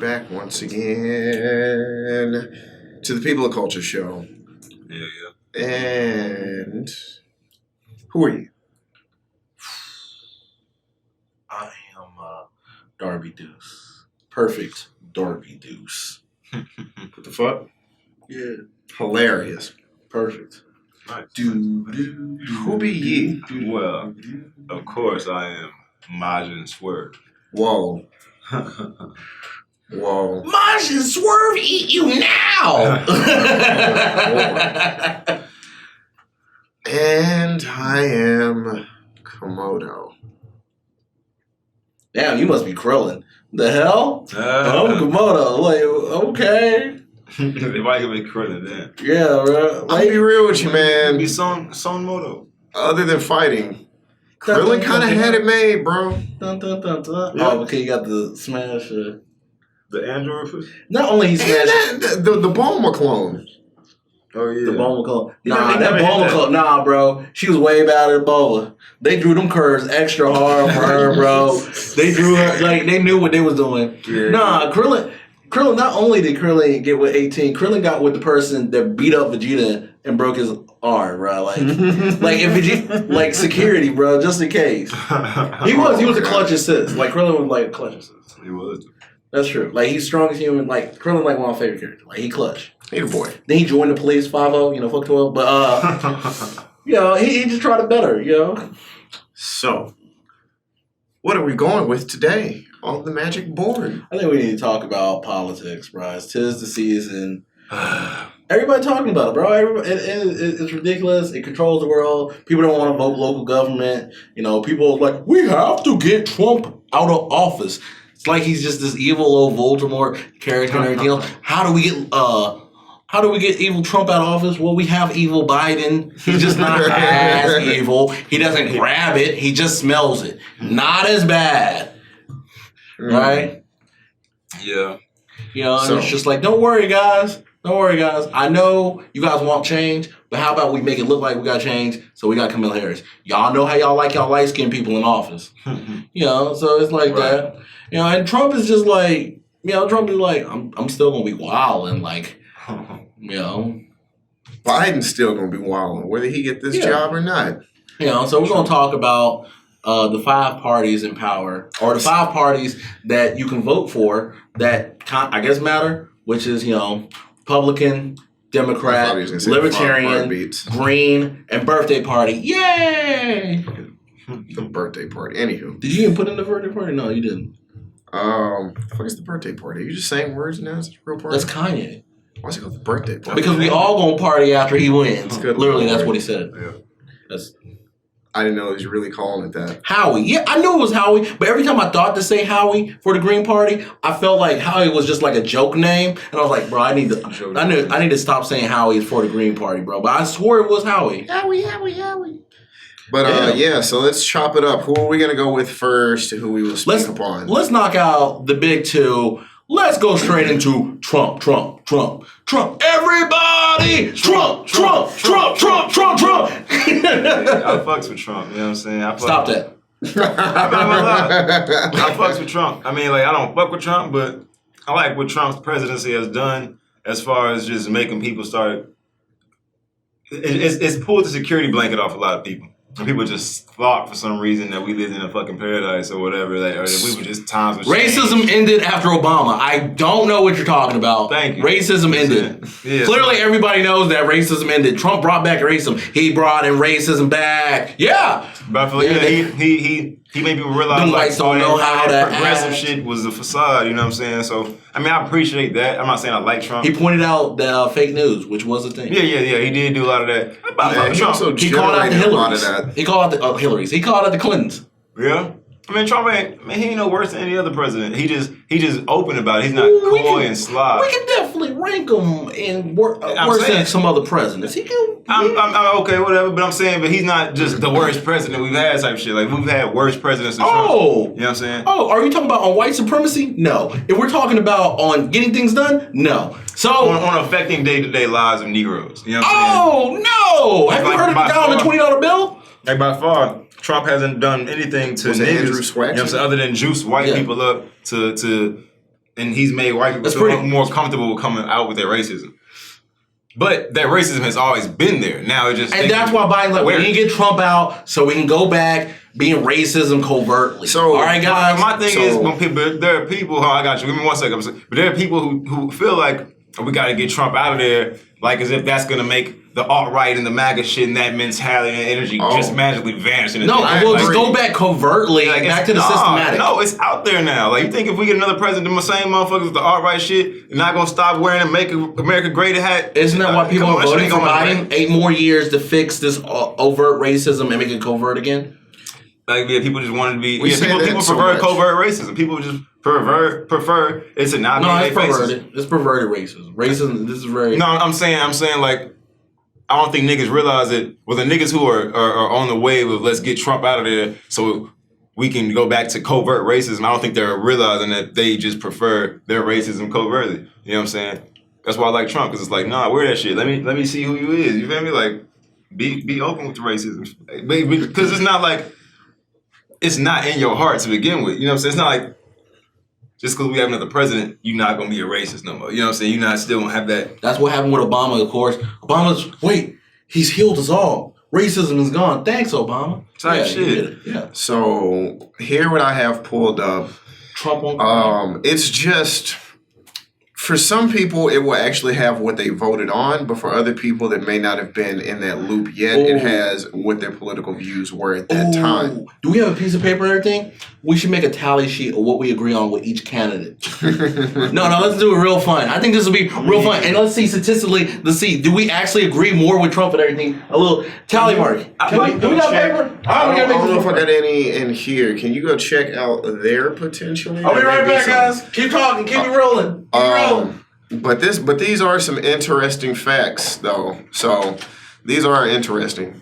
back once again to the People of Culture show. Yeah. And who are you? I am Darby Deuce. Perfect Darby Deuce. What the fuck? Yeah. Hilarious. Perfect. Nice. Who be ye? Well, of course I am Majin Swerve. Whoa. Majin Swerve eat you now! And I am Komodo. Damn, you must be Krillin. The hell? I'm Komodo. Like, okay. Why you make Krillin then? Yeah, bro. I'll be real with you, man. Be Son Moto. Other than fighting, Krillin kind of had it made, bro. Dun, dun, dun, dun. Yeah. Oh, okay, you got the smash. The android push? Not only he smashed And the Bulma clone. Oh yeah. the Bulma clone. You Nah, never that hit Bulma that. clone. Nah, bro. She was way better than Bulma. They drew them curves extra hard for her, bro. They drew her like they knew what they was doing. Yeah. Nah, Krillin. Not only did Krillin get with 18, Krillin got with the person that beat up Vegeta and broke his arm, bro. Like if Vegeta, like security, bro, just in case. He was a clutch assist. Like Krillin was like a clutch assist. He was. That's true. Like he's strong as human. Like Krillin, like one of my favorite characters. Like he clutch. Hey, boy. Then he joined the police 5-0, fuck 12. But he just tried it better, So, what are we going with today on the Magic Board? I think we need to talk about politics, bro. Tis the season. Everybody talking about it, bro. It's ridiculous. It controls the world. People don't want to vote local government. People are like, we have to get Trump out of office. It's like he's just this evil old Voldemort character and everything else. How do we get evil Trump out of office? Well, we have evil Biden. He's just not as evil. He doesn't grab it. He just smells it. Not as bad. Right? Yeah. And it's just like, don't worry, guys. I know you guys want change, but how about we make it look like we got change? So we got Kamala Harris. Y'all know how y'all like y'all light-skinned people in office. So it's like that. And Trump is just like, Trump is like, I'm still gonna be wild and like, Biden's still going to be wilding, whether he get this job or not. So we're gonna talk about the 5 parties in power, or the 5 parties that you can vote for that I guess matter, which is Republican, Democrat, Libertarian, Green, and Birthday Party. Yay! The birthday party. Anywho. Did you even put in the birthday party? No, you didn't. What is the birthday party? Are you just saying words now? Is it a real party? That's Kanye. Why is it called the birthday party? Because we all gonna party after he wins. Good Literally, Lord. that's what he said. Yeah. I didn't know he was really calling it that. Howie. Yeah, I knew it was Howie, but every time I thought to say Howie for the Green Party, I felt like Howie was just like a joke name, and I was like, bro, I need to stop saying Howie for the Green Party, bro. But I swore it was Howie. Howie. But so let's chop it up. Who are we gonna go with first? Who we will speak upon? Let's knock out the big 2. Let's go straight into Trump. Everybody! Trump! I fucks with Trump, you know what I'm saying? Stop that. I fucks with Trump. I mean, like, I don't fuck with Trump, but I like what Trump's presidency has done as far as just making people start. It's pulled the security blanket off a lot of people. And people just thought for some reason that we lived in a fucking paradise or whatever, or that we were just times of Racism ended after Obama. I don't know what you're talking about. Thank you. Racism ended. Yeah, Clearly, everybody knows that racism ended. Trump brought back racism. He brought in racism back. Yeah. But I feel like he made people realize them like whites don't know how to progressive act. shit was a facade, you know what I'm saying? So, I mean, I appreciate that. I'm not saying I like Trump. He pointed out the fake news, which was a thing. Yeah. He did do a lot of that. He also He called out the generated a lot of Hillarys. that. He called out the Hillarys. He called out the Clintons. Yeah. I mean, Trump he ain't no worse than any other president. He just open about it. He's not coy and sly. We can definitely rank him in worse than some other presidents. He can. I'm okay, whatever. But I'm saying, but he's not just the worst president we've had type shit. Like we've had worse presidents than Trump. You know what I'm saying? Oh, are you talking about on white supremacy? No. If we're talking about on getting things done, no. So on affecting day-to-day lives of Negroes. You know what I'm saying? Oh no! Have you heard of the guy on the $20 bill? Like by far, Trump hasn't done anything to Was it niggas, Andrew you know Swack? what I'm saying, other than juice white people up to and he's made white people feel more comfortable coming out with their racism. But that racism has always been there. Now it just and that's why Biden's like, we need to get Trump out so we can go back being racism covertly. So, all right, guys. My thing is, when people, there are people. I got you. Give me 1 second. But there are people who feel like we got to get Trump out of there, like as if that's gonna make the alt-right and the MAGA shit and that mentality and energy just magically vanish. No, we'll just go back covertly, back to the systematic. No, it's out there now. Like, you think if we get another president, the same motherfuckers with the alt-right shit, they're not gonna stop wearing a Make America Great hat? Isn't that why people are voting for Biden? 8 more years to fix this overt racism and make it covert again? Like, yeah, people just wanted to be. People prefer covert racism. People just prefer it to not be in their faces. It's perverted racism. Racism. This is very. No, I'm saying like, I don't think niggas realize it. Well, the niggas who are on the wave of let's get Trump out of there so we can go back to covert racism. I don't think they're realizing that they just prefer their racism covertly. You know what I'm saying? That's why I like Trump, because it's like, nah, wear that shit. Let me see who you is. You feel me? Like, be open with the racism, because it's not like it's not in your heart to begin with. You know what I'm saying? It's not like just because we have another president, you're not gonna be a racist no more. You know what I'm saying? You're not still gonna have that. That's what happened with Obama, of course. He's healed us all. Racism is gone. Thanks, Obama. Type shit. Yeah. So here what I have pulled up. Trump on. It's just, for some people, it will actually have what they voted on, but for other people that may not have been in that loop yet, it has what their political views were at that time. Do we have a piece of paper and everything? We should make a tally sheet of what we agree on with each candidate. No, let's do it real fun. I think this will be real fun. And let's see statistically, do we actually agree more with Trump and everything? A little tally mark. Do we got paper? I don't know if I got any in here. Can you go check out there potentially? I'll be right back, guys. Keep talking. Keep it rolling. Keep it rolling. But these are some interesting facts, though. So these are interesting.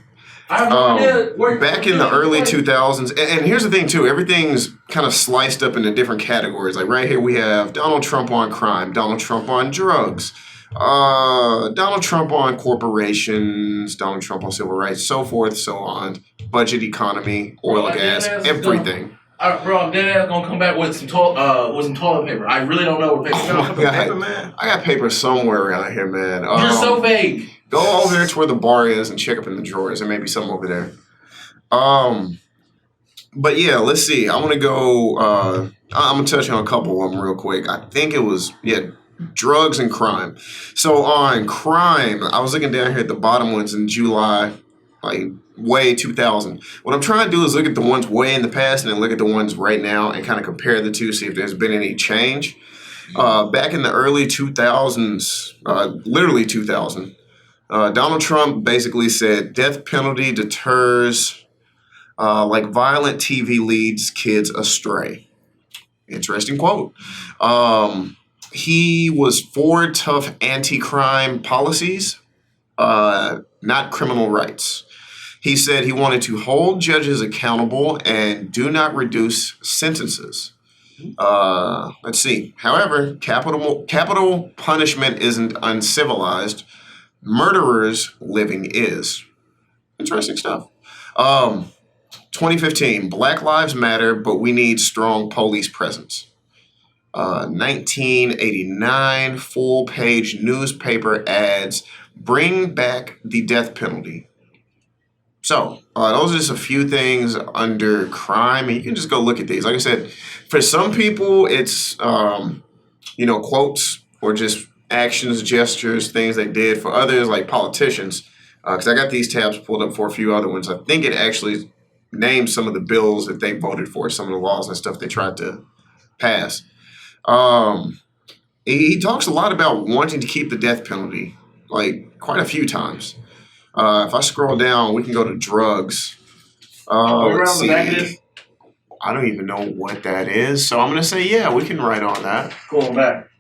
Back in the early 2000s, and here's the thing too, everything's kind of sliced up into different categories. Like right here we have Donald Trump on crime, Donald Trump on drugs, Donald Trump on corporations, Donald Trump on civil rights, so forth, so on, budget economy, oil and gas, everything. Bro, I'm dead ass gonna come back with some toilet paper. I really don't know what paper. I got paper somewhere around here, man. You're so vague. Go over there to where the bar is and check up in the drawers. There may be some over there. But yeah, let's see. I want to go. I'm gonna touch on a couple of them real quick. I think it was drugs and crime. So on crime, I was looking down here at the bottom ones in July, like way 2000. What I'm trying to do is look at the ones way in the past and then look at the ones right now and kind of compare the two, see if there's been any change. Back in the early 2000s, literally 2000. Donald Trump basically said death penalty deters like violent TV leads kids astray. Interesting quote. He was for tough anti-crime policies, not criminal rights. He said he wanted to hold judges accountable and do not reduce sentences. Let's see. However, capital punishment isn't uncivilized. Murderers living is. Interesting stuff. 2015, Black Lives Matter, but we need strong police presence. 1989, full-page newspaper ads bring back the death penalty. So, those are just a few things under crime, and you can just go look at these. Like I said, for some people, it's, quotes or just actions, gestures, things they did. For others, like politicians, because I got these tabs pulled up for a few other ones. I think it actually names some of the bills that they voted for, some of the laws and stuff they tried to pass. He talks a lot about wanting to keep the death penalty, like quite a few times. If I scroll down, we can go to drugs. Let's see. I don't even know what that is, so I'm gonna say we can write on that. Going back.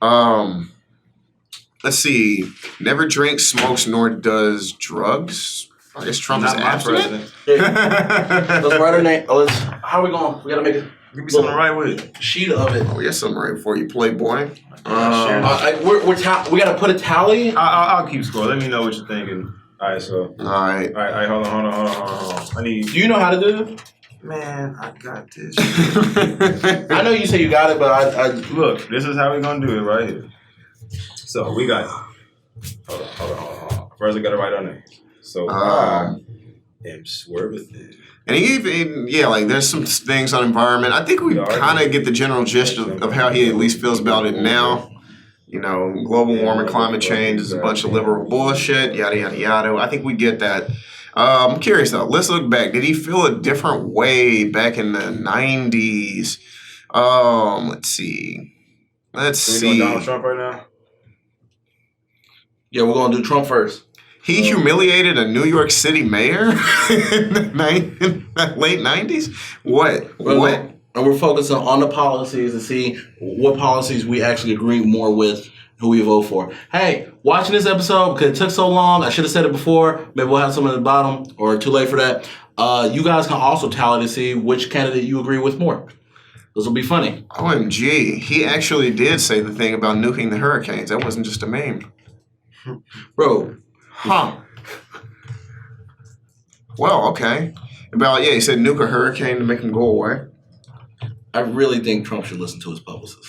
Let's see. Never drinks, smokes, nor does drugs. I guess Trump is abstinent. Let's write our name. How are we going? We gotta make it. Give me something to write with. Sheet of it. Oh, we got something right for you, Playboy. We gotta put a tally. I'll keep score. Let me know what you're thinking. All right, so. All right, hold on. I need. Do you know how to do this? Man, I got this. I know you say you got it, but I Look, this is how we're gonna do it right here. So we got. Hold on. First, I gotta write our names. So I am Swerving. And even, like, there's some things on environment. I think we kind of get the general gist of how he at least feels about it now. You know, global warming, climate change is a bunch of liberal bullshit, yada, yada, yada. I think we get that. I'm curious, though. Let's look back. Did he feel a different way back in the 90s? Let's see. We doing Donald Trump right now? Yeah, we're gonna do Trump first. He humiliated a New York City mayor in the late 90s? What? And we're focusing on the policies to see what policies we actually agree more with, who we vote for. Hey, watching this episode, because it took so long, I should have said it before. Maybe we'll have some at the bottom, or too late for that. You guys can also tally to see which candidate you agree with more. This will be funny. OMG, he actually did say the thing about nuking the hurricanes. That wasn't just a meme. Bro. Huh. Well, okay. He said nuke a hurricane to make him go away. I really think Trump should listen to his publicist.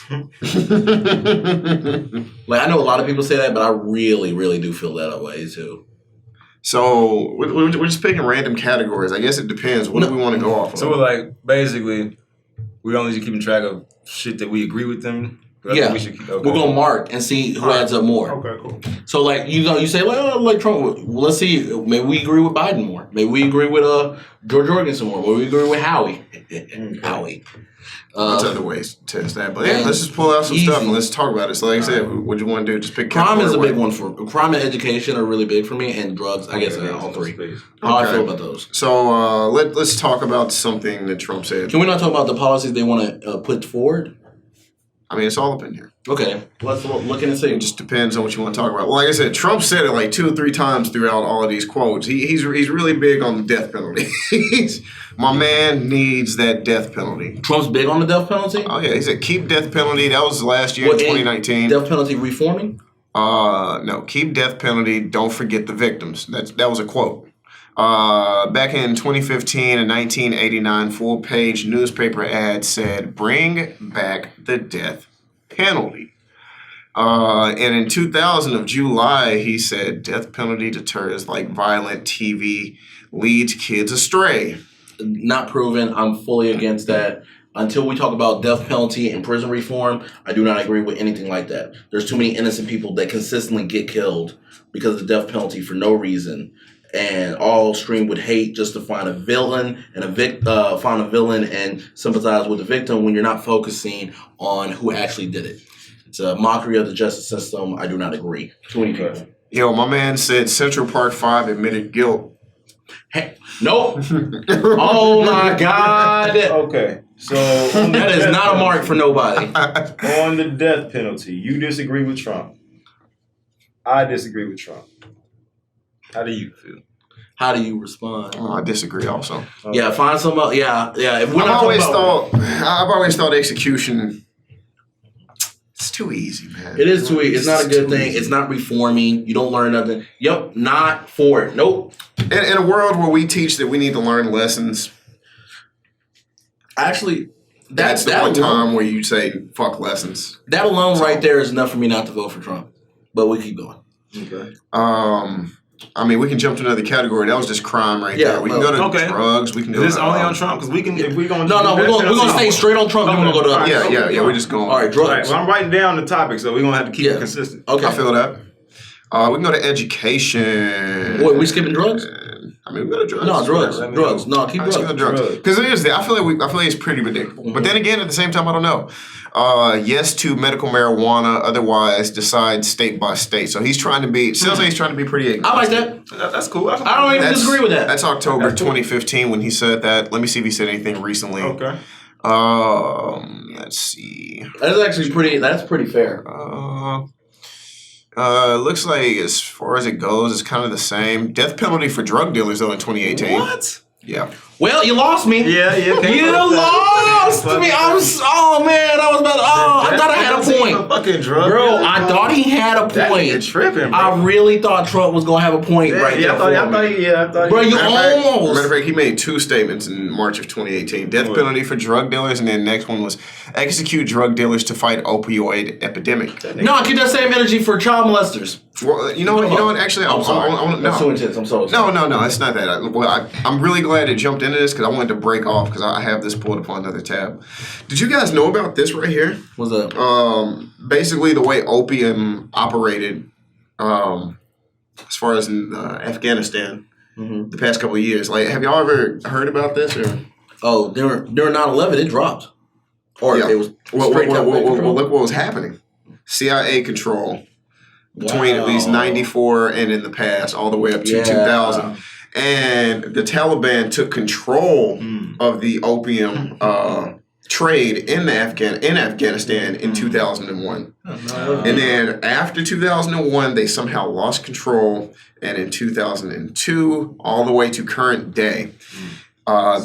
Like, I know a lot of people say that, but I really, really do feel that way too. So we're just picking random categories. I guess it depends. What do we want to go off of? So we're like, basically, we only just keeping track of shit that we agree with them. Yeah, we're gonna mark and see who adds up more. Okay, cool. So like you say like Trump. Well, let's see. Maybe we agree with Biden more. Maybe we agree with George Jorgensen more. Maybe we agree with Howie. Howie. That's other ways to test that. But let's just pull out some stuff and let's talk about it. So like I said, what you want to do? Just pick crime is a big one for crime and education are really big for me, and drugs. I guess all three. How I feel about those. So let's talk about something that Trump said. Can we not talk about the policies they want to put forward? I mean, it's all up in here. Okay, let's look in and see. It just depends on what you want to talk about. Well, like I said, Trump said it like 2 or 3 times throughout all of these quotes. He's really big on the death penalty. My man needs that death penalty. Trump's big on the death penalty? Oh, yeah. He said keep death penalty. That was last year in 2019. Death penalty reforming? No. Keep death penalty. Don't forget the victims. That was a quote. Back in 2015, a 1989 full-page newspaper ad said, "Bring back the death penalty." And in 2000 of July, he said, "Death penalty deters like violent TV, leads kids astray." Not proven. I'm fully against that. Until we talk about death penalty and prison reform, I do not agree with anything like that. There's too many innocent people that consistently get killed because of the death penalty for no reason. And all streamed with hate just to find a villain and sympathize with the victim when you're not focusing on who actually did it. It's a mockery of the justice system. I do not agree. Too many people. Yo, my man said Central Park 5 admitted guilt. Hey, nope. Oh my God. Okay, so that is not a mark for nobody. On the death penalty, you disagree with Trump. I disagree with Trump. How do you feel? How do you respond? I disagree also. Okay. Yeah, find somebody. Yeah. If we're I've always thought execution, it's too easy, man. It is too easy. It's not a good thing. It's not reforming. You don't learn nothing. Yep, not for it. Nope. In a world where we teach that we need to learn lessons, actually, that's the one time where you say fuck lessons. That alone right there is enough for me not to vote for Trump. But we keep going. Okay. I mean, we can jump to another category. That was just crime there. We can go to drugs. We can go. Is this only on Trump? Because we can. If we going. No, we're gonna stay straight on Trump. Then we're gonna go to. Yeah. We're just going. All right, drugs. All right, well, I'm writing down the topic, so we're gonna have to keep it consistent. Okay, I feel that. We can go to education. Wait, we skipping drugs? I mean, we go to drugs. No, drugs. No, keep drugs. Because I feel like it's pretty predictable. Mm-hmm. But then again, at the same time, I don't know. Yes to medical marijuana. Otherwise, decide state by state. So he's trying to be. Sounds like he's trying to be pretty agnostic. I like that. That's cool. I don't even disagree with that. That's October 2015 when he said that. Let me see if he said anything recently. Okay. Let's see. That's actually pretty. That's pretty fair. Looks like as far as it goes, it's kind of the same. Death penalty for drug dealers though in 2018. What? Yeah. Well, you lost me. Yeah. You lost me. I was about to. I thought I had a point. Fucking drug, bro. I thought he had a point. Tripping, bro. I really thought Trump was gonna have a point right there. I thought. Bro, you almost. Matter of fact, he made 2 statements in March of 2018: death penalty for drug dealers, and then the next one was execute drug dealers to fight opioid epidemic. No, I keep that same energy for child molesters. Well, you know what? Actually, I'm sorry. That's too intense. I'm sorry. No, it's not that. I'm really glad it jumped into this because I wanted to break off because I have this pulled up on another tab. Did you guys know about this right here? What's that? Basically, the way opium operated, as far as in Afghanistan, the past couple of years. Like, have y'all ever heard about this? Or? Oh, during 9/11, it dropped. Or it was well, look what was happening. CIA control. Between at least 94 and in the past, all the way up to 2000. And the Taliban took control of the opium trade in Afghanistan in 2001. And then after 2001, they somehow lost control. And in 2002, all the way to current day,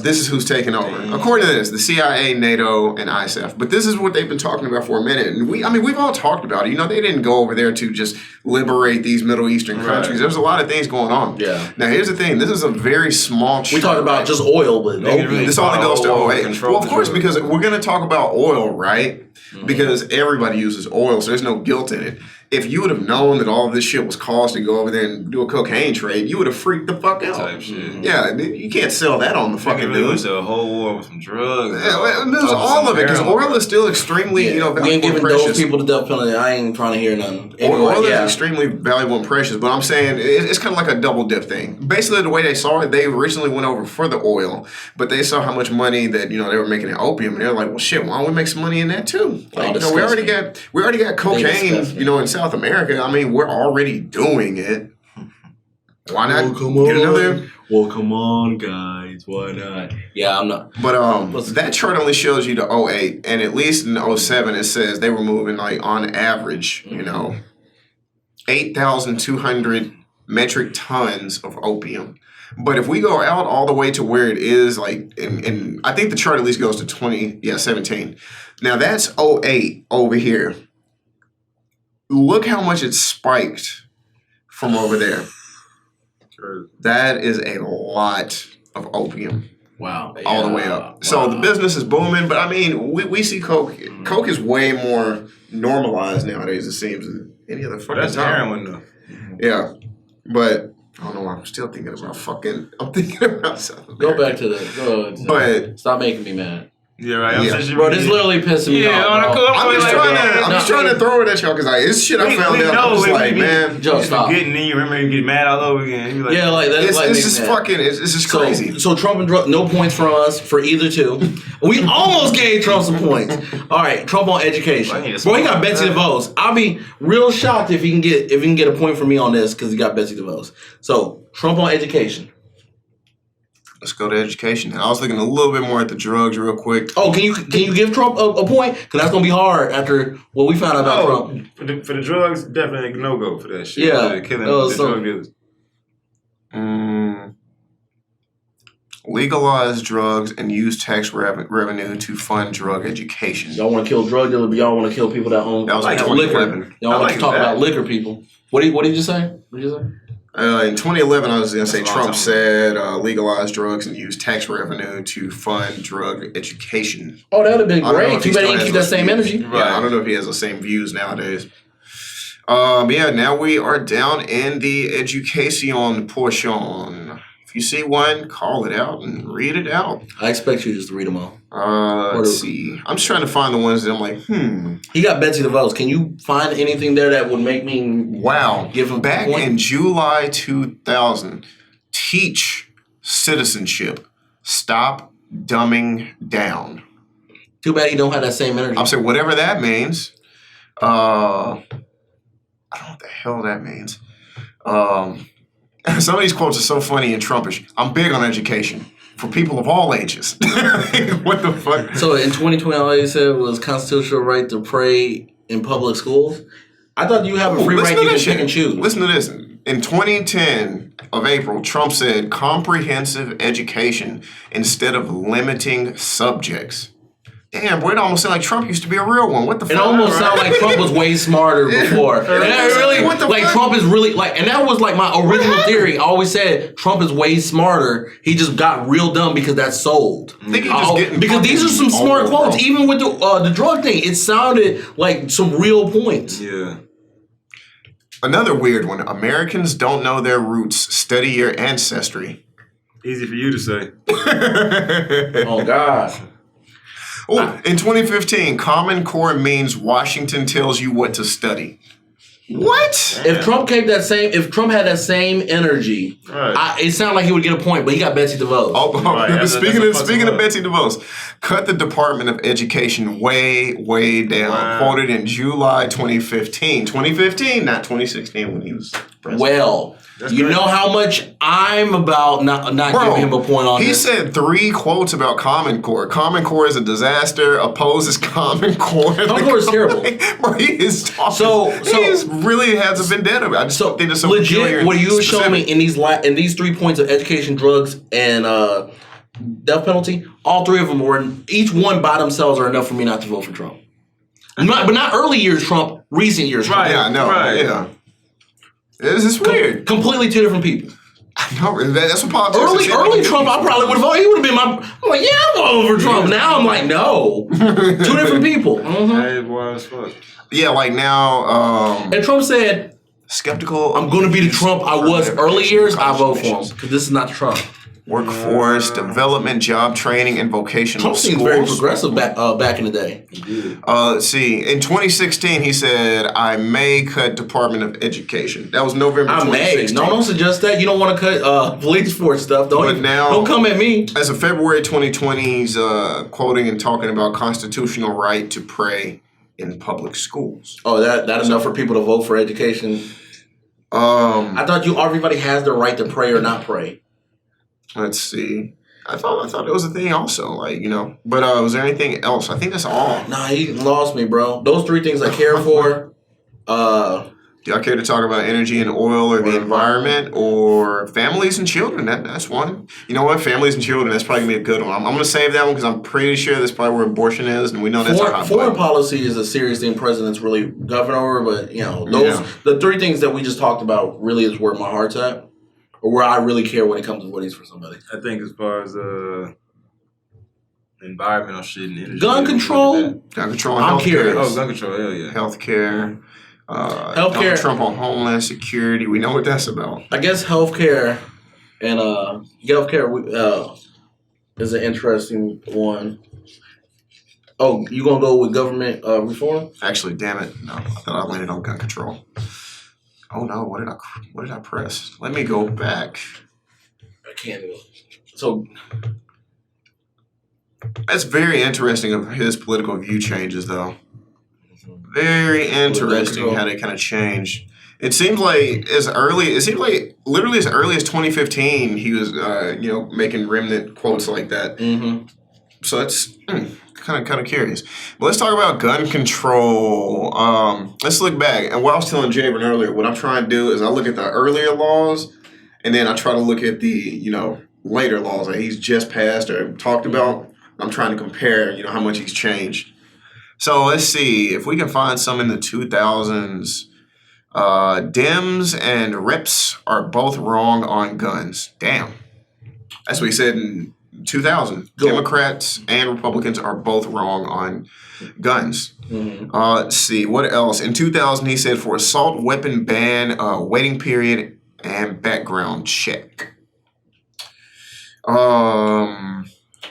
this is who's taking over. According to this, the CIA, NATO, and ISAF. But this is what they've been talking about for a minute. And we've all talked about it. You know, they didn't go over there to just liberate these Middle Eastern countries. There's a lot of things going on. Yeah. Now, here's the thing. This is a very small We talked about just oil, but this only goes to oil. Well, of course, because we're going to talk about oil, right? Because everybody uses oil, so there's no guilt in it. If you would have known that all of this shit was caused to go over there and do a cocaine trade, you would have freaked the fuck out. Type shit. Yeah, you can't sell that on the fucking news. A whole war with some drugs. Yeah, there's all of it because oil is still extremely, valuable we ain't giving and precious. those people the death penalty. I ain't trying to hear nothing. Anyway, oil is extremely valuable and precious, but I'm saying it's kind of like a double dip thing. Basically, the way they saw it, they originally went over for the oil, but they saw how much money that they were making in opium, and they're like, well, shit, why don't we make some money in that too? Like, we already got cocaine, in South America. I mean, we're already doing it. Why not get another? Well, come on, guys. Why not? Yeah, I'm not. But that chart only shows you the 08, and at least in 07, it says they were moving like on average, 8,200 metric tons of opium. But if we go out all the way to where it is, like, and I think the chart at least goes to 17. Now that's 08 over here. Look how much it spiked from over there. That is a lot of opium. Wow. All the way up. Wow. So the business is booming, but I mean, we see Coke. Coke is way more normalized nowadays, it seems, than any other fucking That's time. heroin, though. Yeah. But I don't know why I'm still thinking about I'm thinking about something. Go back to that. But stop making me mad. Yeah, right. Bro, this literally pissing me off. I'm just trying to throw it at y'all because it's shit I found out. I'm just like, man, Joe, stop. Getting in, you remember you get mad all over again. Like, yeah, like that's it's just fucking. It's just crazy. So Trump and no points for us for either two. We almost gave Trump some points. All right, Trump on education. Bro, he got Betsy DeVos. I'll be real shocked if he can get a point for me on this because he got Betsy DeVos. So Trump on education. Let's go to education. I was looking a little bit more at the drugs real quick. Oh, can you give Trump a point? Because that's gonna be hard after what we found out about Trump. For the drugs, definitely a no-go for that shit. Yeah, killing the drug dealers. Legalize drugs and use tax revenue to fund drug education. Y'all want to kill drug dealers, but y'all want to kill people that own that was like liquor. Y'all want to talk about liquor people. What did you say? What did you say? In 2011, I was going to say Trump said legalize drugs and use tax revenue to fund drug education. Oh, that would have been great. Too bad he didn't keep that same energy. Right. Yeah, I don't know if he has the same views nowadays. Now we are down in the education portion. If you see one, call it out and read it out. I expect you just to read them all. Let's see. I'm just trying to find the ones that I'm like, He got Betsy DeVos. Can you find anything there that would make me give him back in July 2000? Teach citizenship. Stop dumbing down. Too bad he don't have that same energy. I'm saying whatever that means. I don't know what the hell that means. Some of these quotes are so funny and Trumpish. I'm big on education for people of all ages. What the fuck? So in 2020, all you said was constitutional right to pray in public schools. I thought you have a free right to pick and choose. Listen to this. In 2010 of April, Trump said comprehensive education instead of limiting subjects. Damn, boy, it almost sounded like Trump used to be a real one. What the fuck? It almost sounded like Trump was way smarter before. And that really, What the like, fuck? Trump is really, like, and that was like my original theory. I always said Trump is way smarter. He just got real dumb because that's sold. I think he's just getting because these are some smart old, quotes. bro. Even with the drug thing, it sounded like some real points. Yeah. Another weird one. Americans don't know their roots. Study your ancestry. Easy for you to say. Oh, God. Oh, in 2015, Common Core means Washington tells you what to study. What? If Trump had that same energy, Right. it sounded like he would get a point, but he got Betsy DeVos. Oh, Right, that's speaking a of fucking Betsy DeVos, cut the Department of Education way down. Wow. Quoted in July 2015. 2015, not 2016 when he was president. Well, That's you great. know how much I'm about not Bro, giving him a point on he this. said 3 quotes about Common Core. Common Core is a disaster. Opposes Common Core. Common Core is terrible. Bro, he is talking. So he really has a vendetta. I just think it's so peculiar legit, and what you were showing me specific. in these 3 points of education, drugs, and death penalty, all 3 of them were each one by themselves are enough for me not to vote for Trump. But not early years Trump, recent years Trump. Right. Yeah, I know. Right. Yeah. This is weird. Completely 2 different people. No, that's what politics is. Early Trump, I probably would have voted. He would have been my. I'm like, yeah, I'm voting for Trump. Now I'm like, no, 2 different people. Hey, boy, as fuck. Yeah, like now, And Trump said, skeptical. "I'm going to be the Trump I was early years. I vote for him because this is not Trump." Workforce development, job training, and vocational Trump seems schools. very progressive back in the day. Let's see. In 2016, he said, "I may cut Department of Education." That was November I may. 2016. No, don't suggest that. You don't want to cut police force stuff. But now- Don't come at me. As of February 2020, he's quoting and talking about constitutional right to pray in public schools. Oh, that enough for people to vote for education? I thought everybody has the right to pray or not pray. Let's see. I thought it was a thing also, like, you know. But was there anything else? I think that's all. Nah, you lost me, bro. Those 3 things I care for. Do y'all care to talk about energy and oil or the environment or families and children? That's one. You know what? Families and children, that's probably going to be a good one. I'm going to save that one because I'm pretty sure that's probably where abortion is, and we know that's a hot Foreign button. policy is a serious thing presidents really govern over, but, you know, the 3 things that we just talked about really is where my heart's at. Or where I really care when it comes to what is for somebody. I think as far as environmental shit and energy. Gun control? Gun control and I'm healthcare. curious. Oh, gun control, hell yeah. Healthcare. Healthcare. Donald Trump on Homeland Security. We know what that's about. I guess healthcare and healthcare is an interesting one. Oh, you gonna go with government reform? Actually, damn it. No, I thought I landed on gun control. Oh no, what did I press? Let me go back. I can't do it. So That's very interesting of his political view changes, though. Very interesting how they kind of changed. It seems like literally as early as 2015, he was, making remnant quotes like that. mm-hmm. So that's kind of curious. But let's talk about gun control. Let's look back. And what I was telling Javen earlier, what I'm trying to do is I look at the earlier laws, and then I try to look at the later laws that he's just passed or talked about. I'm trying to compare, how much he's changed. So let's see if we can find some in the 2000s. Dems and Reps are both wrong on guns. Damn. That's what he said in 2000. Democrats and Republicans are both wrong on guns. Mm-hmm. Let's see. What else? In 2000, he said for assault weapon ban, waiting period, and background check.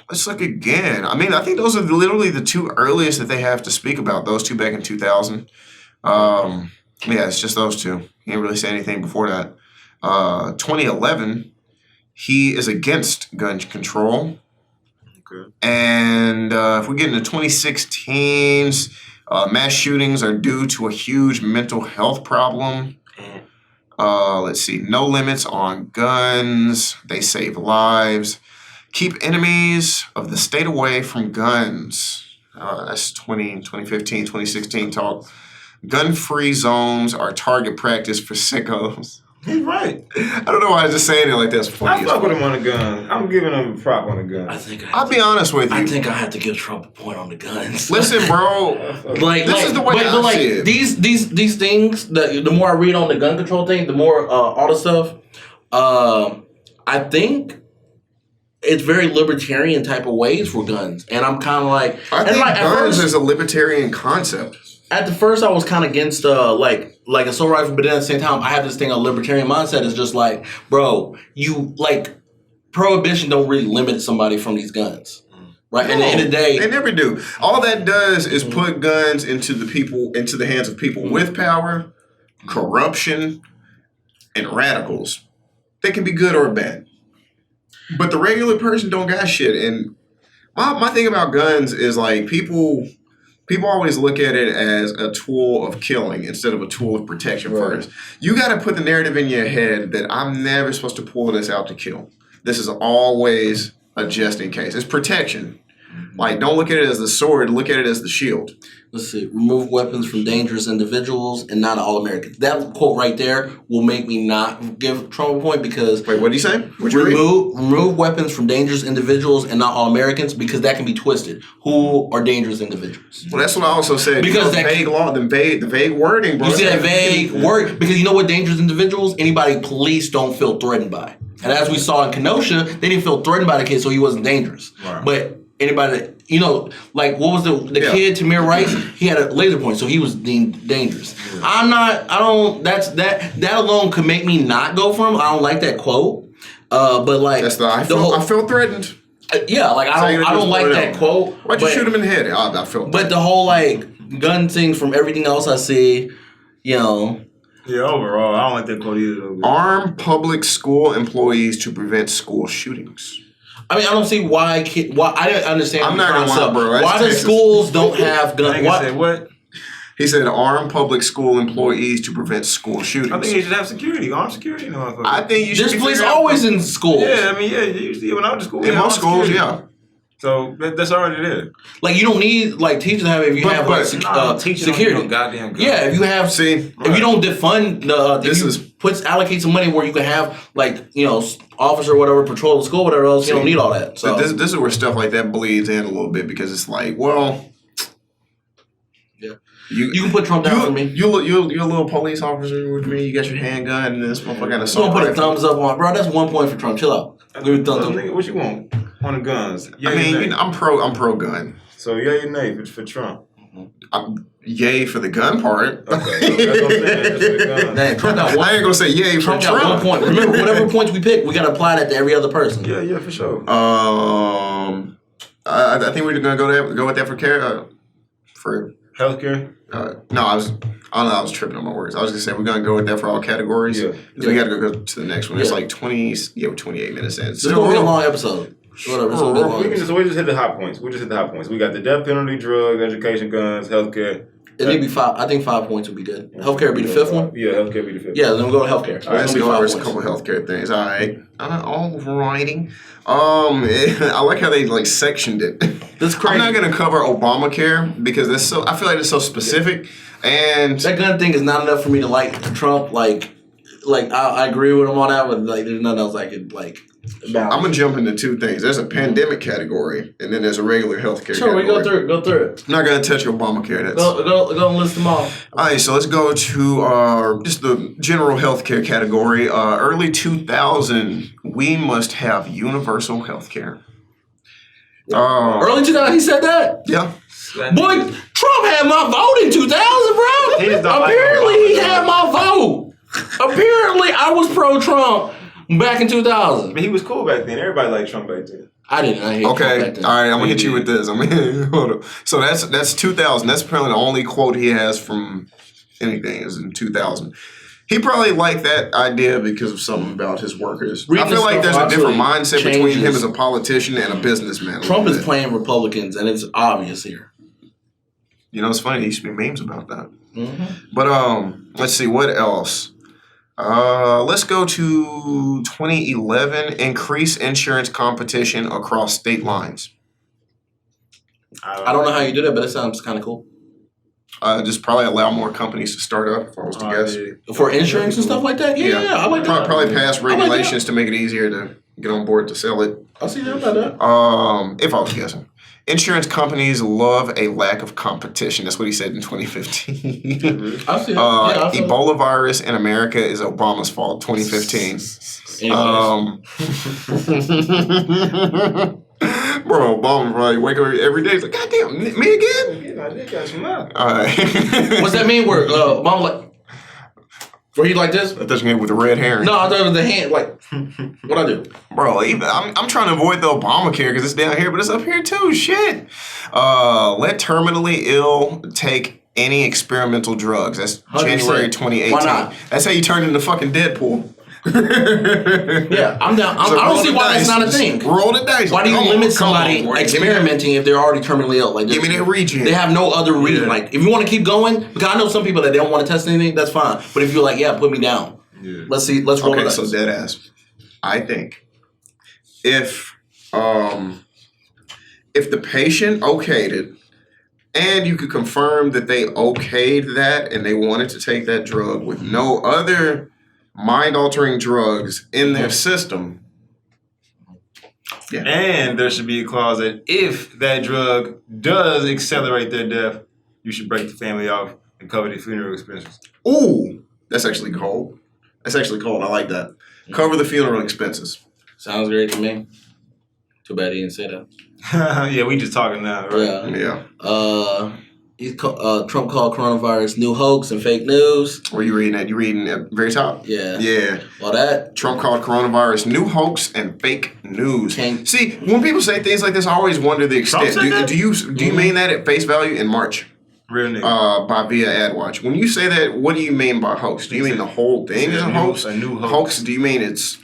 Let's look again. I mean, I think those are literally the 2 earliest that they have to speak about. Those 2 back in 2000. Yeah, it's just those 2. He didn't really say anything before that. 2011, he is against gun control. Okay. And if we get into 2016s, mass shootings are due to a huge mental health problem. Let's see. No limits on guns. They save lives. Keep enemies of the state away from guns. That's 2015, 2016 talk. Gun-free zones are target practice for sickos. He's right. I don't know why I'm just saying it like that's funny. I fuck with him on the gun. I'm giving him a prop on the gun. I'll be honest with you. I think I have to give Trump a point on the guns. Listen, bro. This is the way I see it. These things. The more I read on the gun control thing, the more all the stuff. I think it's very libertarian type of ways for guns, and I'm kind of like. I think guns is a libertarian concept. At the first, I was kind of against like assault rifle, but then at the same time, I have this thing on libertarian mindset. Is just like, bro, you like prohibition don't really limit somebody from these guns, right? No, at the end of the day, they never do. All that does is put guns into the hands of people with power, corruption, and radicals. They can be good or bad, but the regular person don't got shit. And my thing about guns is like people always look at it as a tool of killing instead of a tool of protection first. You got to put the narrative in your head that I'm never supposed to pull this out to kill. This is always a just in case. It's protection. Like, don't look at it as the sword. Look at it as the shield. Let's see. Remove weapons from dangerous individuals and not all Americans. That quote right there will make me not give Trump a point because... Wait, what did he say? Remove weapons from dangerous individuals and not all Americans because that can be twisted. Who are dangerous individuals? Well, that's what I also said. Because the vague wording, bro. You see that vague word? Because you know what dangerous individuals? Anybody police don't feel threatened by. And as we saw in Kenosha, they didn't feel threatened by the kid, so he wasn't dangerous. Right. But anybody that, like what was the kid Tamir Rice? He had a laser point, so he was deemed dangerous. Yeah. That alone could make me not go for him. I don't like that quote. But like I feel threatened. Yeah, like I don't like that quote. Why'd you shoot him in the head? I feel threatened. But the whole like gun thing from everything else I see, Yeah, overall, I don't like that quote either. Arm public school employees to prevent school shootings. I mean, I don't see why I didn't understand. I'm not gonna lie, bro. Why the schools don't have guns? What? He said arm public school employees to prevent school shootings. I think they should have security, armed security. I think you should. There's police always in schools. Yeah, I mean, usually when I went to school, in most schools, yeah. So that's already there. Like you don't need like teachers to have it if you have security. Goddamn gun. Yeah, if you have if you don't defund allocate some money where you can have like officer or whatever patrol the school whatever else. You don't need all that. So this is where stuff like that bleeds in a little bit because it's like you can put Trump down for me. You're a little police officer with me. You got your handgun and this motherfucker got a assault rifle. Put a thumbs up on, bro. That's 1 point for Trump. Chill out. Give me thumbs up. What you want on the guns? I mean, I'm pro gun. So yay or nay for Trump? Yay for the gun part. Okay, so that's what I'm saying. That's for the gun. I ain't gonna say yay for Trump. Got 1 point. Remember, whatever points we pick, we gotta apply that to every other person. Yeah, for sure. I think we're gonna go with that for healthcare. No, I was tripping on my words. I was gonna say we're gonna go with that for all categories. Yeah. We gotta go to the next one. It's like 28 minutes in. It's gonna be a long episode. Whatever. We just hit the hot points. We got the death penalty, drugs, education, guns, healthcare. It need to be 5. I think 5 points would be good. Healthcare would be the fifth one? Yeah, healthcare would be the fifth. Yeah, then we'll go to healthcare. All right, let's go over a couple of healthcare things. All right. All righty. I like how they like sectioned it. That's crazy. I'm not gonna cover Obamacare because I feel like it's so specific. And that gun thing is not enough for me to like Trump. Like I agree with him on that, but like there's nothing else I could like. Balance. I'm gonna jump into two things. There's a pandemic category, and then there's a regular healthcare category. Sure, we go through it. I'm not gonna touch Obamacare. Go and list them all. All right, so let's go to just the general healthcare category. Early 2000, we must have universal healthcare. Early 2000, he said that? Yeah. Boy, Trump had my vote in 2000, bro. Apparently, he had my vote. Apparently, I was pro-Trump. Back in 2000. But he was cool back then. Everybody liked Trump back then. I didn't. I hate Trump back then. All right, I'm going to hit you with this. Hold up. So that's 2000. That's apparently the only quote he has from anything is in 2000. He probably liked that idea because of something about his workers. I feel like there's a different mindset between him as a politician and a businessman. Trump is playing Republicans, and it's obvious here. It's funny. There used to be memes about that. Mm-hmm. But let's see. What else? Let's go to 2011. Increase insurance competition across state lines. I don't know how you do that, but it sounds kind of cool. Just probably allow more companies to start up, if I was to guess. For insurance and stuff like that? Yeah, I like that. Probably pass regulations to make it easier to get on board to sell it. I see that about that. If I was guessing. Insurance companies love a lack of competition. That's what he said in 2015. I see that. Ebola virus in America is Obama's fault, 2015. Bro, Obama probably wake up every day. He's like, God damn, me again? I did got some luck. All right. What's that mean? Where Obama like? Where he like this? I thought you meant with the red herring. No, I thought it was the hand. Like, what I do? Bro, I'm trying to avoid the Obamacare because it's down here, but it's up here too. Shit. Let terminally ill take any experimental drugs. That's 100%. January 2018. Why not? That's how you turn into fucking Deadpool. Yeah, I'm down. I don't see why that's not a thing. Roll the dice. Why do you limit somebody boy. experimenting if they're already terminally ill? Like, Give me that regen. They have no other reason. Like, if you want to keep going, because I know some people that they don't want to test anything, that's fine. But if you're like, yeah, put me down. Yeah. Let's see. Let's roll the dice. So dead ass. I think if the patient okayed it, and you could confirm that they okayed that and they wanted to take that drug with no other mind-altering drugs in their system. Yeah. And there should be a clause that if that drug does accelerate their death, you should break the family off and cover the funeral expenses. Ooh, that's actually cold. I like that. Cover the funeral expenses. Sounds great to me. Too bad he didn't say that. Yeah, we just talking now, right? Yeah. Trump called coronavirus new hoax and fake news. Where you reading that? You reading at the very top? Yeah. Yeah. Well, that. Trump called coronavirus new hoax and fake news. See, when people say things like this, I always wonder the extent. Do you mean that at face value in March? Real nigga. Via AdWatch. When you say that, what do you mean by hoax? Do you mean the whole thing is a hoax? A new hoax. Do you mean it's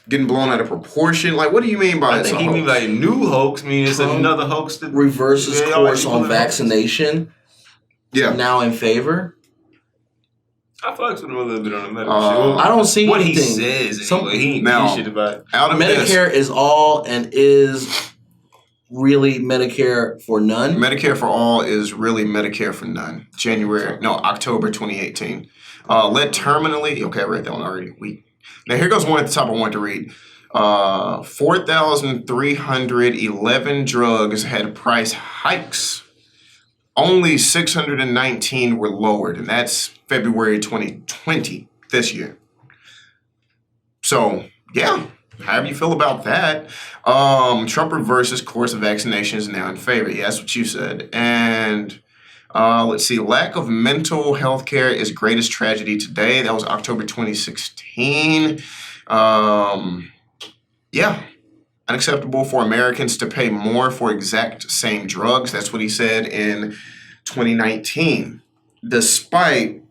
getting blown out of proportion? Like, what do you mean by I think he mean like new hoax, meaning it's another hoax that reverses course on vaccination. Yeah. Now in favor. I fucks with him a little bit on the medical shit. I don't see what anything. He says. Anyway. He ain't shit about it. Out of Medicare is all and is really Medicare for none. Medicare for all is really Medicare for none. October 2018. Let terminally. Okay, I read that one already. Now here goes one at the top I want to read. 4,311 drugs had price hikes. Only 619 were lowered, and that's February 2020 this year. So, yeah, however you feel about that. Trump reverses course of vaccinations now in favor. Yeah, that's what you said. And let's see, lack of mental health care is greatest tragedy today. That was October 2016. Yeah. Unacceptable for Americans to pay more for exact same drugs. That's what he said in 2019. Despite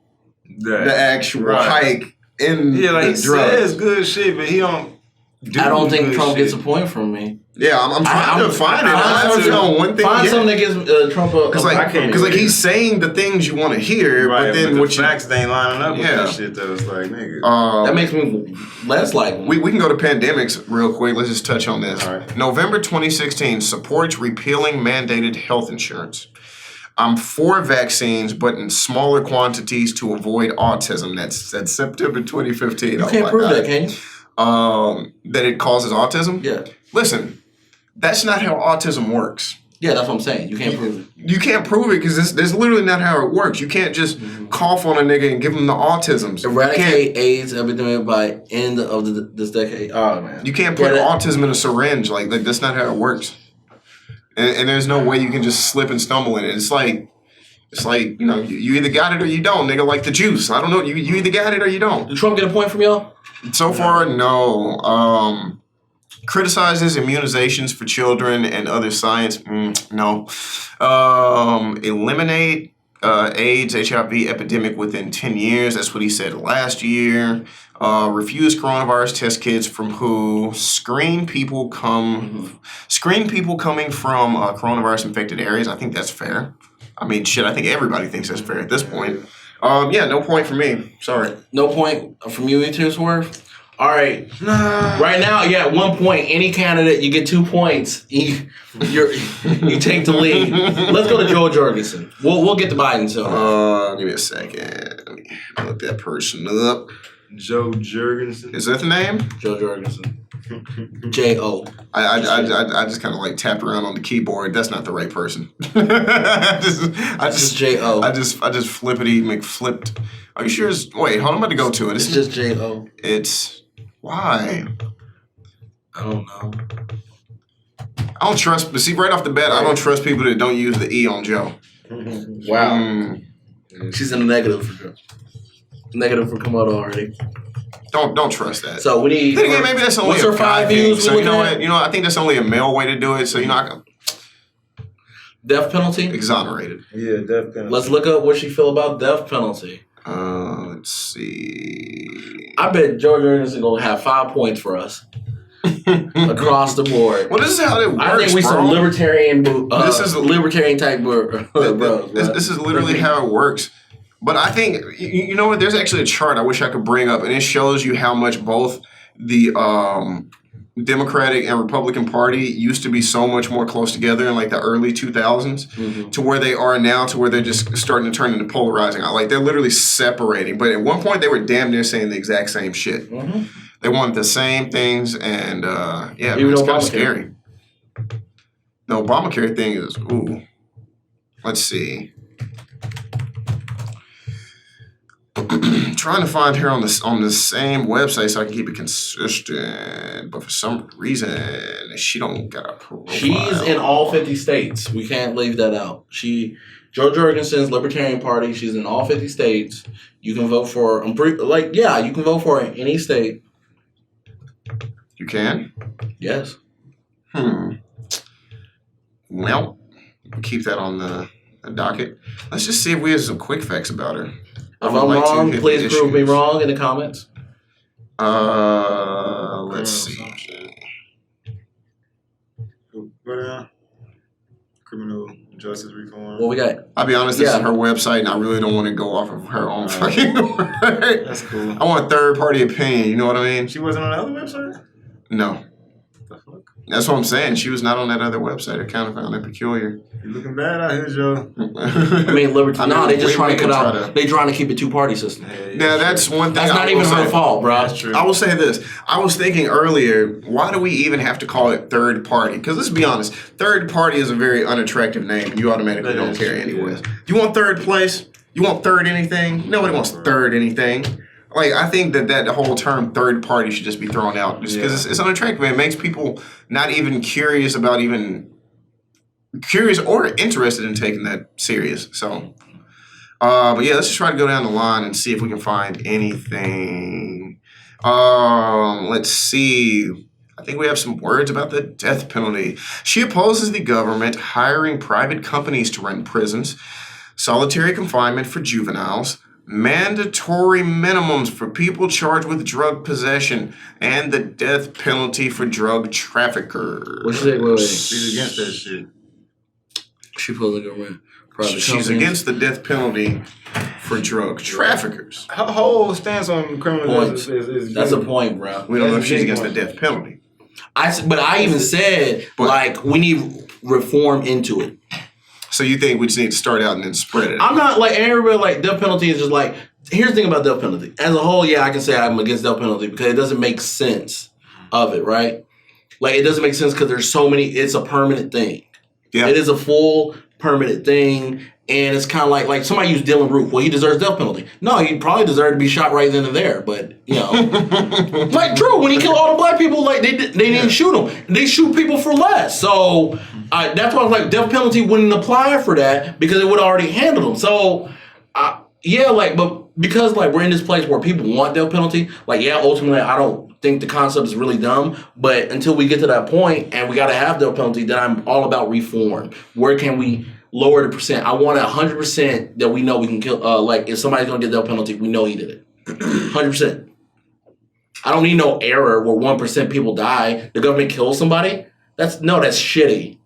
the actual hike in the he drugs. says good shit, but he don't I don't think Trump gets a point from me. Yeah, I'm trying to find it. Find something that gives Trump a because he's saying the things you want to hear, right, but then the facts ain't lining up with that shit. That was like, nigga. That makes me less like. We can go to pandemics real quick. Let's just touch on this. Right. November 2016 supports repealing mandated health insurance. I'm for vaccines, but in smaller quantities to avoid autism. That's September 2015. You can't prove that, can you? That it causes autism? Yeah. Listen, that's not how autism works. Yeah, that's what I'm saying. You can't prove it. You can't prove it because that's literally not how it works. You can't just cough on a nigga and give him the autisms. Eradicate AIDS epidemic by end of this decade. Oh, man. You can't put autism in a syringe. Like that's not how it works. And there's no way you can just slip and stumble in it. It's like, you know, you either got it or you don't, nigga, like the juice. I don't know. You either got it or you don't. Did Trump get a point from y'all? So far, no. Criticizes immunizations for children and other science. No. Eliminate AIDS, HIV epidemic within 10 years. That's what he said last year. Refuse coronavirus test kits from WHO. Screen people coming from coronavirus infected areas. I think that's fair. I mean, shit, I think everybody thinks that's fair at this point. Yeah, no point for me. Sorry. No point from you either, Swerve? All right. Right now, yeah, at 1 point, any candidate, you get 2 points. You take the lead. Let's go to Joe Jorgensen. We'll get to Biden soon. Give me a second. Let me look that person up. Joe Jorgensen. Is that the name? Joe Jorgensen. J-O. I just kind of like tap around on the keyboard. That's not the right person. I just J-O. I just flippity McFlipped. Are you sure? Wait, hold on. I'm about to go to it. It's just J-O. It's why? I don't know. I don't trust. But see, right off the bat, I don't trust people that don't use the E on Joe. Wow. She's in the negative for Joe. Negative for Komodo already. Don't trust that. So we need. Then again, maybe that's only what's a her guy 5 thing. views? So you know what? I think that's only a male way to do it. So Death penalty. Exonerated. Yeah, death penalty. Let's look up what she feel about death penalty. Let's see. I bet Joe Jorgensen gonna have 5 points for us across the board. Well, this is how it works. I think we bro. some libertarian. This is libertarian type bros. This is literally how it works. But I think you know what? There's actually a chart I wish I could bring up, and it shows you how much both the Democratic and Republican Party used to be so much more close together in like the early 2000s to where they are now, to where they're just starting to turn into polarizing. Like they're literally separating. But at one point, they were damn near saying the exact same shit. They wanted the same things, and yeah, it's kind of scary. The Obamacare thing is ooh. Let's see. Trying to find her on the same website so I can keep it consistent, but for some reason she don't got a profile. She's in all 50 states. We can't leave that out. Joe Jorgensen's Libertarian Party. She's in all 50 states. You can vote for. You can vote for her in any state. You can? Yes. Well, we'll keep that on the docket. Let's just see if we have some quick facts about her. If I'm wrong, please prove me wrong in the comments. Let's see. Criminal justice reform. What we got? I'll be honest, this is her website, and I really don't want to go off of her own fucking word. That's cool. I want third-party opinion, you know what I mean? She wasn't on the other website? No. The fuck? That's what I'm saying. She was not on that other website. I kind of found it peculiar. You looking bad out here, Joe. I mean, they just trying to cut out. They trying to keep a two-party system. Yeah, that's one thing. That's not even her fault, bro. That's true. I will say this. I was thinking earlier, why do we even have to call it third party? Because let's be honest, third party is a very unattractive name, and you automatically don't care anyways. You want third place? You want third anything? Nobody wants third anything. Like, I think that whole term third party should just be thrown out just because it's unattractive. It makes people not even curious about curious or interested in taking that serious. So, but yeah, let's just try to go down the line and see if we can find anything. Let's see. I think we have some words about the death penalty. She opposes the government hiring private companies to run prisons, solitary confinement for juveniles, mandatory minimums for people charged with drug possession, and the death penalty for drug traffickers. What's that? Wait. She's against that shit. She pulls like a private She's companies. against the death penalty for drug traffickers. Her whole stance on criminal justice is That's a point, bro. We don't know if she's against the death penalty. But I even said, we need reform into it. So you think we just need to start out and then spread it? I'm not everybody death penalty is just here's the thing about death penalty. As a whole, I can say I'm against death penalty because it doesn't make sense of it, right? It doesn't make sense because there's so many, it's a permanent thing. Yeah. It is a full permanent thing. And it's kind of like somebody used Dylan Roof. Well, he deserves death penalty. No, he probably deserved to be shot right then and there. But, Drew, when he killed all the black people, they didn't shoot him. They shoot people for less. So that's why I was death penalty wouldn't apply for that because it would already handle them. So, but because we're in this place where people want death penalty, ultimately I don't think the concept is really dumb. But until we get to that point and we got to have death penalty, then I'm all about reform. Where can we lower the percent? I want 100% that we know we can kill. If somebody's gonna get death penalty, we know he did it. 100%. I don't need no error where 1% people die. The government kills somebody. That's shitty.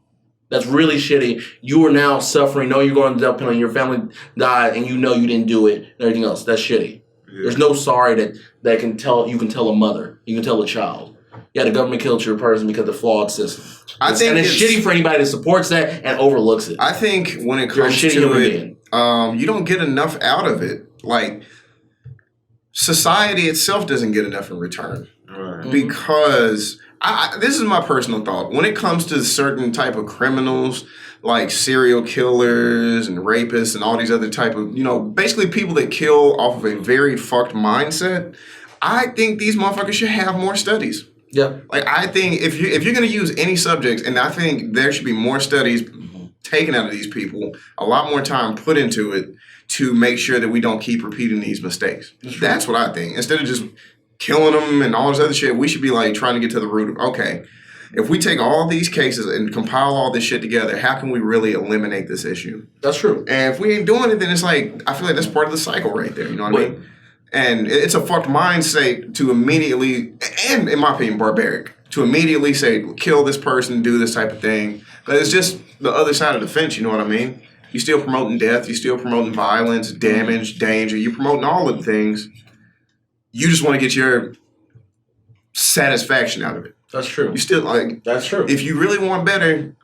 That's really shitty. You are now suffering. Know you're going to death penalty. Your family died, and you know you didn't do it. And everything else. That's shitty. Yeah. There's no sorry that can tell a mother, you can tell a child. Yeah, the government killed your person because of the flawed system. I think and it's shitty for anybody that supports that and overlooks it. I think when it You're a comes shitty to human it, being. you don't get enough out of it. Like, society itself doesn't get enough in return. Right. Because this is my personal thought. When it comes to certain type of criminals, like serial killers and rapists and all these other type of, basically people that kill off of a very fucked mindset, I think these motherfuckers should have more studies. Yeah. Like, I think if you're going to use any subjects, and I think there should be more studies taken out of these people, a lot more time put into it to make sure that we don't keep repeating these mistakes. That's what I think. Instead of just killing them and all this other shit, we should be like trying to get to the root of, okay, if we take all these cases and compile all this shit together, how can we really eliminate this issue? That's true. And if we ain't doing it, then it's like, I feel like that's part of the cycle right there. You know what I mean? And it's a fucked mindset to immediately, and in my opinion, barbaric, to immediately say, kill this person, do this type of thing. But it's just the other side of the fence, you know what I mean? You're still promoting death. You're still promoting violence, damage, danger. You're promoting all of the things. You just want to get your satisfaction out of it. That's true. You still like. That's true. If you really want better,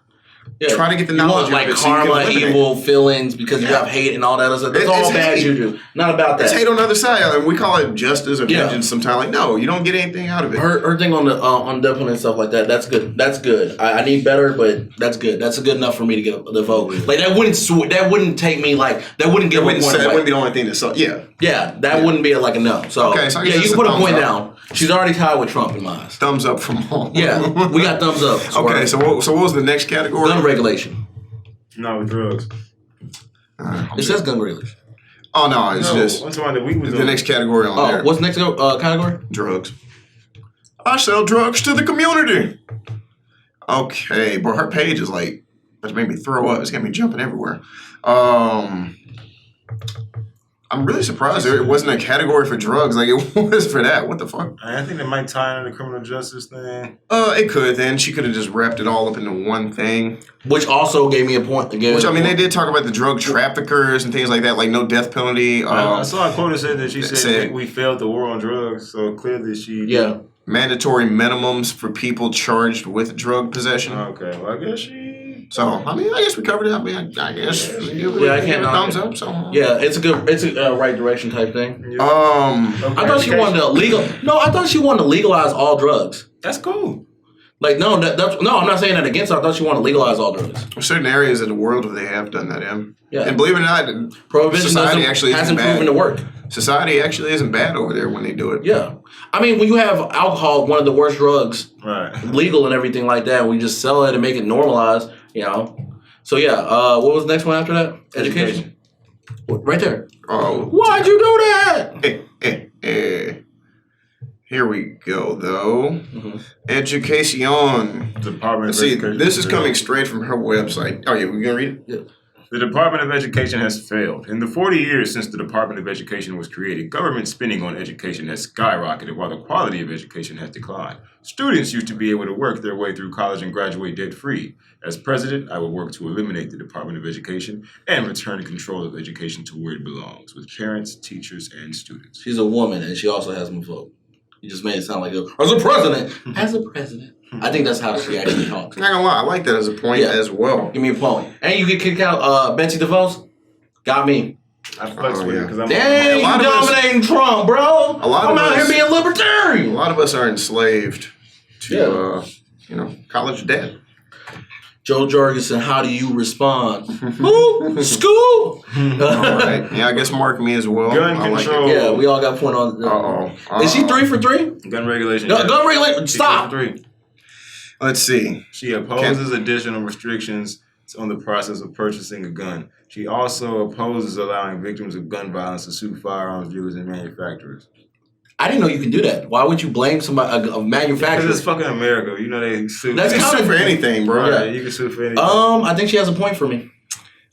try to get the knowledge. You want like karma, evil feelings because you have hate and all that other stuff. That's all bad juju. Not about that. It's hate on the other side. And we call it justice or vengeance sometimes. Like, no, you don't get anything out of it. Her thing on the Dublin and stuff like that. That's good. That's good. I need better, but that's good. That's good enough for me to get the vote. Like that wouldn't take me like that wouldn't give a point. That wouldn't be the only thing to say. Yeah, that wouldn't be like a no. So okay, so you can put a point down. She's already tied with Trump in my eyes. Thumbs up from all. Yeah, we got thumbs up. Okay, so what was the next category? Gun regulation. No, drugs. It says gun regulation. Oh no, it's just the next category on there. What's the next category? Drugs. I sell drugs to the community. Okay, but her page is like, that made me throw up. It's got me jumping everywhere. I'm really surprised there wasn't a category for drugs like it was for that. What the fuck? I think it might tie into the criminal justice thing. It could. Then she could have just wrapped it all up into one thing. Which also gave me a point. Which, I mean, they did talk about the drug traffickers and things like that, like no death penalty. I saw a quote that said that she said we failed the war on drugs, so clearly she... Yeah. Mandatory minimums for people charged with drug possession. Okay, well, I guess she... So, I mean, I guess we covered it. I mean, I guess I can't thumbs up. So yeah, it's a right direction type thing. Yeah. I thought she wanted to I thought she wanted to legalize all drugs. That's cool. Like no, I'm not saying that against her. I thought she wanted to legalize all drugs. There's certain areas of the world where they have done that in. Yeah. And believe it or not, prohibition society actually hasn't proven to work. Society actually isn't bad over there when they do it. Yeah. I mean, when you have alcohol, one of the worst drugs, right, legal and everything like that, we just sell it and make it normalized, So yeah, what was the next one after that? Education. Right there. Oh. Why'd you do that? Here we go, though. Mm-hmm. Education. Department of See, Education. this is coming straight from her website. Oh, yeah, we're going to read it? Yeah. The Department of Education has failed. In the 40 years since the Department of Education was created, government spending on education has skyrocketed while the quality of education has declined. Students used to be able to work their way through college and graduate debt-free. As president, I will work to eliminate the Department of Education and return control of education to where it belongs, with parents, teachers, and students. She's a woman, and she also has my vote. You just made it sound like, as a president. As a president. I think that's how she actually talks. I'm not gonna lie, I like that as a point as well. Give me a point. And you get kicked out, Betsy DeVos? Got me. I flex with it because I'm dang, you dominating Trump, bro. I'm out here being libertarian. A lot of us are enslaved to, college debt. Joe Jorgensen, how do you respond? Ooh, school. All right. Yeah, I guess mark me as well. Gun control. Yeah, we all got point on. Is she 3 for 3? Gun regulation. No, gun regulation. Stop. 3. Let's see. She opposes additional restrictions on the process of purchasing a gun. She also opposes allowing victims of gun violence to sue firearms dealers and manufacturers. I didn't know you can do that. Why would you blame somebody, a manufacturer? Because it's fucking America. You know they sue. That's kind of for anything, bro. Yeah, you can sue for anything. I think she has a point for me.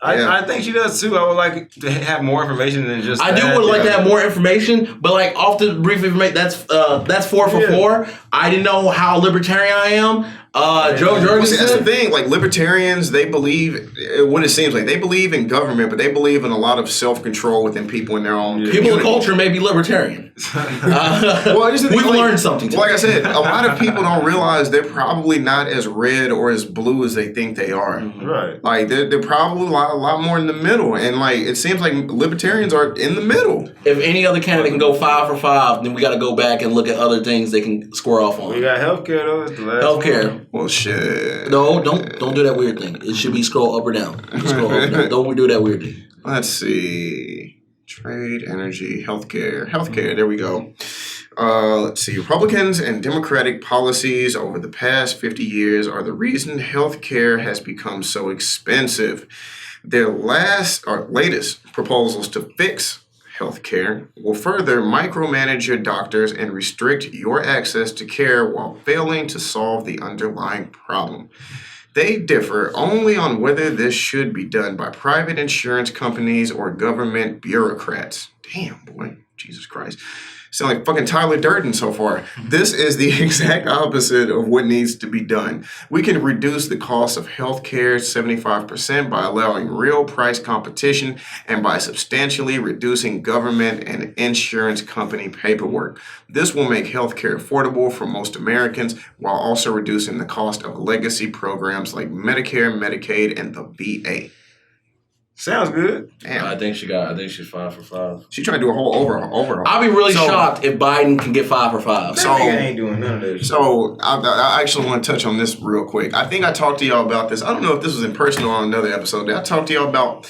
I think she does too. I would like to have more information than just. I would like to have more information, but off the brief information, that's 4 for 4. I didn't know how libertarian I am. Joe Well, Jorgensen. see, that's the thing. Like libertarians, they believe what it seems like. They believe in government, but they believe in a lot of self-control within people in their own People of culture may be libertarian. Well, we've learned something. Today. Like I said, a lot of people don't realize they're probably not as red or as blue as they think they are. Right. Like they're probably a lot more in the middle, and like it seems like libertarians are in the middle. If any other candidate can go 5 for 5, then we got to go back and look at other things they can square off on. We got healthcare though. It's the last Healthcare. one. Well, shit. No, don't do that weird thing. It should be scroll up or down. Scroll up or down. Don't do that weird thing. Let's see. Trade, energy, healthcare. There we go. Let's see. Republicans and Democratic policies over the past 50 years are the reason healthcare has become so expensive. Their latest proposals to fix healthcare will further micromanage your doctors and restrict your access to care while failing to solve the underlying problem. They differ only on whether this should be done by private insurance companies or government bureaucrats. Damn, boy. Jesus Christ. Sound like fucking Tyler Durden so far. This is the exact opposite of what needs to be done. We can reduce the cost of healthcare 75% by allowing real price competition and by substantially reducing government and insurance company paperwork. This will make healthcare affordable for most Americans while also reducing the cost of legacy programs like Medicare, Medicaid, and the VA. Sounds good. Damn. I think she's 5 for 5. She trying to do a whole overhaul. I'll be really shocked if Biden can get 5 for 5. So I ain't doing none of this. So I actually want to touch on this real quick. I think I talked to y'all about this. I don't know if this was in person or on another episode. Did I talk to y'all about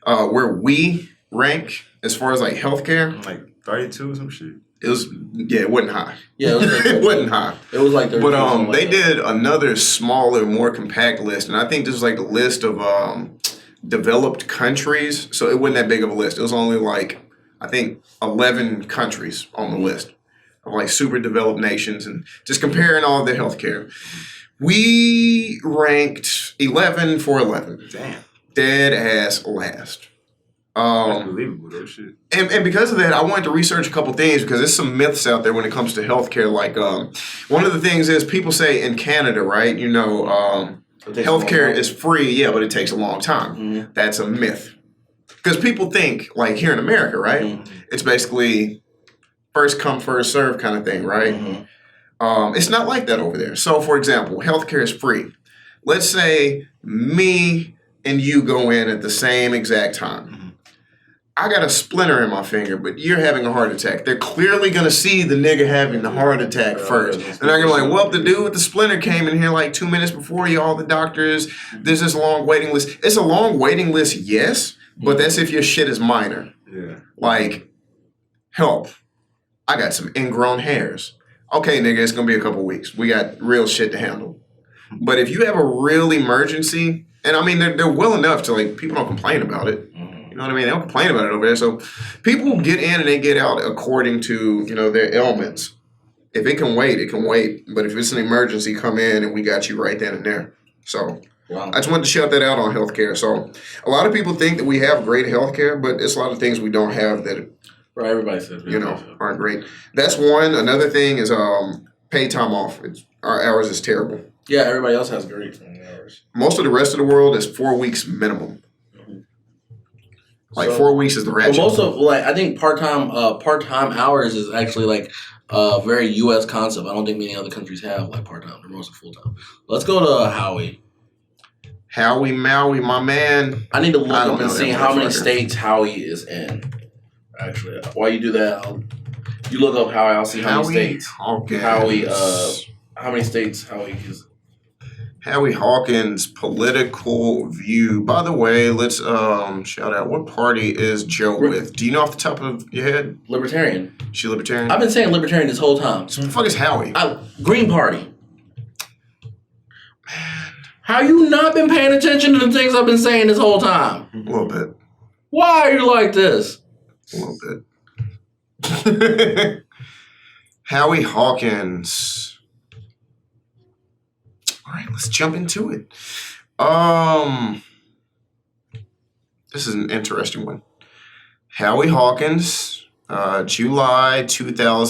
where we rank as far as like healthcare? Like 32 or some shit. It wasn't high. Yeah, It wasn't high. It was like 32. But they did another smaller, more compact list, and I think this was like the list of developed countries. So it wasn't that big of a list. It was only like I think 11 countries on the list of like super developed nations, and just comparing all of their healthcare. We ranked 11 for 11. Damn. Dead ass last. That's believable though, shit. And because of that, I wanted to research a couple things because there's some myths out there when it comes to healthcare. Like one of the things is people say in Canada, right? You know, healthcare is free, yeah, but it takes a long time. Mm-hmm. That's a myth. Because people think, like here in America, right? Mm-hmm. It's basically first come, first serve kind of thing, right? Mm-hmm. It's not like that over there. So, for example, healthcare is free. Let's say me and you go in at the same exact time. Mm-hmm. I got a splinter in my finger, but you're having a heart attack. They're clearly going to see the nigga having the heart attack first. And they're going to be like, well, the dude with the splinter came in here like 2 minutes before you, all the doctors. There's this long waiting list. It's a long waiting list, yes, but that's if your shit is minor. Yeah. Like, help. I got some ingrown hairs. Okay, nigga, it's going to be a couple weeks. We got real shit to handle. But if you have a real emergency, and I mean, they're well enough to, like, people don't complain about it. You know what I mean? They don't complain about it over there. So people get in and they get out according to, you know, their ailments. If it can wait, it can wait. But if it's an emergency, come in and we got you right then and there. So wow. I just wanted to shout that out on healthcare. So a lot of people think that we have great healthcare, but it's a lot of things we don't have that, right, everybody says, you know, aren't great. That's one. Another thing is paid time off. Our hours is terrible. Yeah, everybody else has great hours. Most of the rest of the world is 4 weeks minimum. Like 4 weeks is the ratchet. Well, most of I think part-time hours is actually like a very U.S. concept. I don't think many other countries have like part-time. They're mostly full-time. Let's go to Howie. Howie Maui, my man. I need to look up and see how many states Howie is in. Actually, while you do that, you look up Howie. I'll see how many states. Okay. Howie. How many states Howie is? Howie Hawkins' political view. By the way, let's shout out. What party is Joe with? Do you know off the top of your head? Libertarian. She libertarian? I've been saying libertarian this whole time. So what the fuck is Howie? Green Party. Man. How you not been paying attention to the things I've been saying this whole time? A little bit. Why are you like this? A little bit. Howie Hawkins. All right, let's jump into it. This is an interesting one. Howie Hawkins, July 2000.